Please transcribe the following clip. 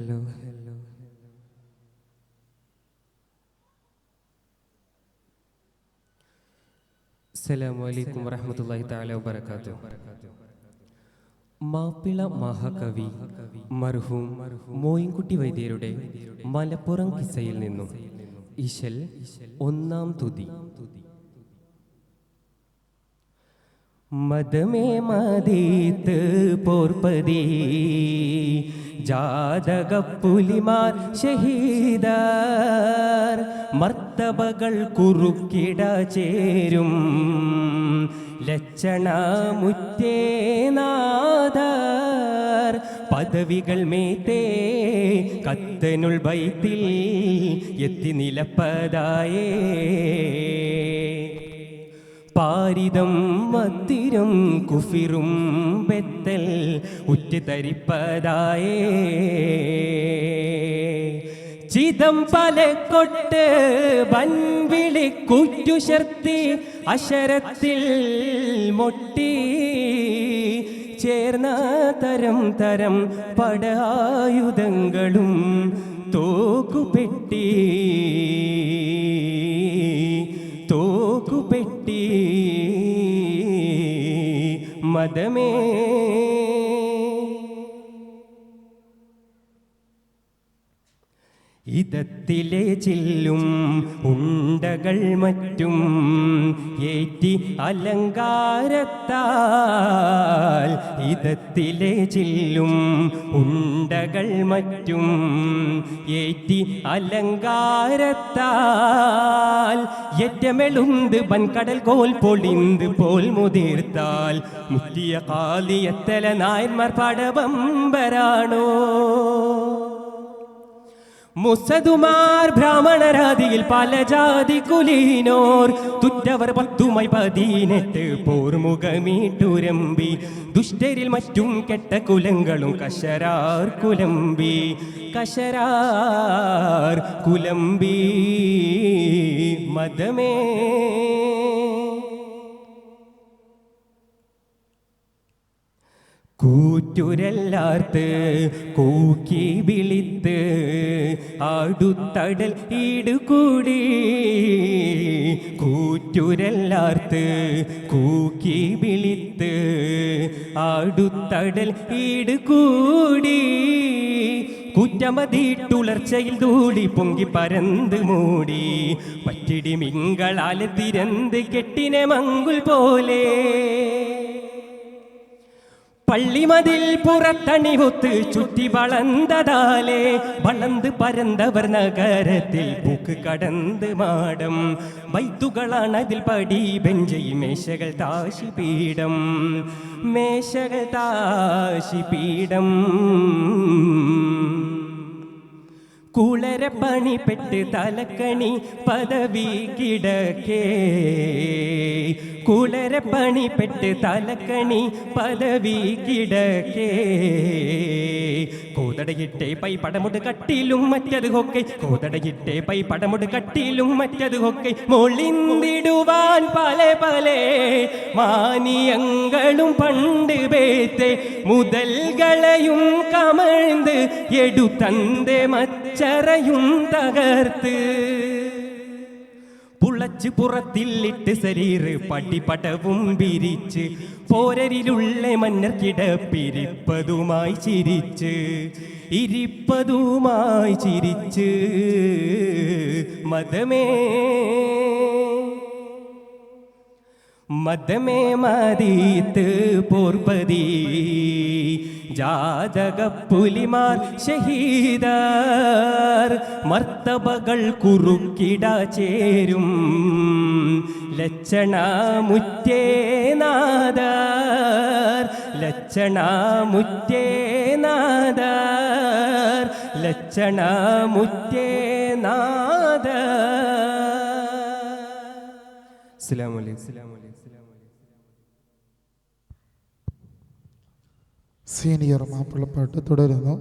Hello. Assalamu alaikum warahmatullahi ta'ala wabarakatuh. Mappila മഹാകവി മർഹൂം മോയിൻകുട്ടി വൈദ്യരുടെ മലപ്പുറം കിസ്സയിൽ നിന്നും ഇശൽ ഒന്നാം തുതി. മദമേ മദീത്ത് പോർപ്പതി ജാതകപ്പുലിമാർ ഷഹീദാർ മർത്തബകൾ കുറുക്കിട ചേരും ലക്ഷണമുറ്റേനാദാർ പദവികൾ മേത്തേ കത്തനുൾ ബൈത്തിൽ എത്തി നിലപ്പതായേ പാരിതം മത്തിരും കുഫിറും ബെത്തൽ ഉറ്റിത്തരിപ്പതായേ ചിതം പലക്കൊട്ട് വൻവിളി കുറ്റുശർത്തി അശരത്തിൽ മൊട്ടി ചേർന്ന തരം തരം പടായുധങ്ങളും തോക്കുപെട്ടി മദമേ ഇതത്തിലെ ചില്ലും ഉണ്ടകൾ മറ്റും ഏറ്റി അലങ്കാരത്താൽ ഇതത്തിലെ ചില്ലും ഉണ്ടകൾ മറ്റും ഏറ്റി അലങ്കാരത്താൽ ഏറ്റമെളുന്ത് വൻകടൽ കോൽ പൊളിന്ത് പോൽ മുതിർത്താൽ മുറ്റിയ കാലിയത്തല നായന്മാർ പടവമ്പരാണോ മുസദുമാർ ബ്രാഹ്മണരാതിയിൽ പല ജാതി കുലീനോർ തുറ്റവർ 10 പോർമുഖമീട്ടുരമ്പി ദുഷ്ടരിൽ മറ്റും കെട്ട കുലങ്ങളും കശരാർ കുലമ്പി മദമേ കൂറ്റുരല്ലാർത്ത് കൂക്കി വിളിത്ത് ആടുത്തടൽ ഈടുകൂടി കൂറ്റുരല്ലാർത്ത് കൂക്കി വിളിത്ത് ആടുത്തടൽ ഈടുകൂടി കുറ്റമതിട്ടുളർച്ചയിൽ ധൂളി പൊങ്കി പരന്ത് മൂടി പറ്റിടി മിങ്കളാലെ തിരന്ത് കെട്ടിനെ മങ്കുൽ പോലെ പള്ളിമതിൽ പുറത്തണിവൊത്ത് ചുറ്റി വളർന്നതാലേ വളർന്ന് പരന്തവർ നഗരത്തിൽ പൂക്ക് കടന്ന് മാടം വൈത്തുകളാണ് അതിൽ പടി ബെഞ്ചൈ മേശകൾ താശിപീഠം കുളര പണിപ്പെട്ട് തലക്കണി പദവി കിടക്കേ കുളര പണിപ്പെട്ട് തലക്കണി പദവി കിടക്കേ കോതടയിട്ടേ പൈ പടമുട് കട്ടിലും മറ്റത് ഹൊക്കെ കോതടയിട്ടേ പൈ പടമുട് കട്ടിലും മറ്റത് ഹൊക്കെ മൊളിന്തിടുവാൻ പല മാനിയങ്ങളും പണ്ട് പേത്തെ മുതൽകളയും കമഴ്ന്ന് എടുത്തന്റെ മച്ചറയും തകർത്ത് പുളച്ച് പുറത്തില്ലിട്ട് ശരീര് പടിപടവും പിരിച്ച് പോരരിലുള്ള മന്നർക്കിടപ്പിരിപ്പതുമായി ചിരിച്ച് മദമേ മദീത്ത് പോർപ്പതി ജാതകപ്പുലിമാർ ഷഹീദാർ മർത്തബകൾ കുറുക്കിട ചേരും ലക്ഷണമുറ്റേനാദാർ അസ്സലാമു അലൈക്കും. സീനിയർ മാപ്പിളപ്പാട്ട് തുടരുന്നു.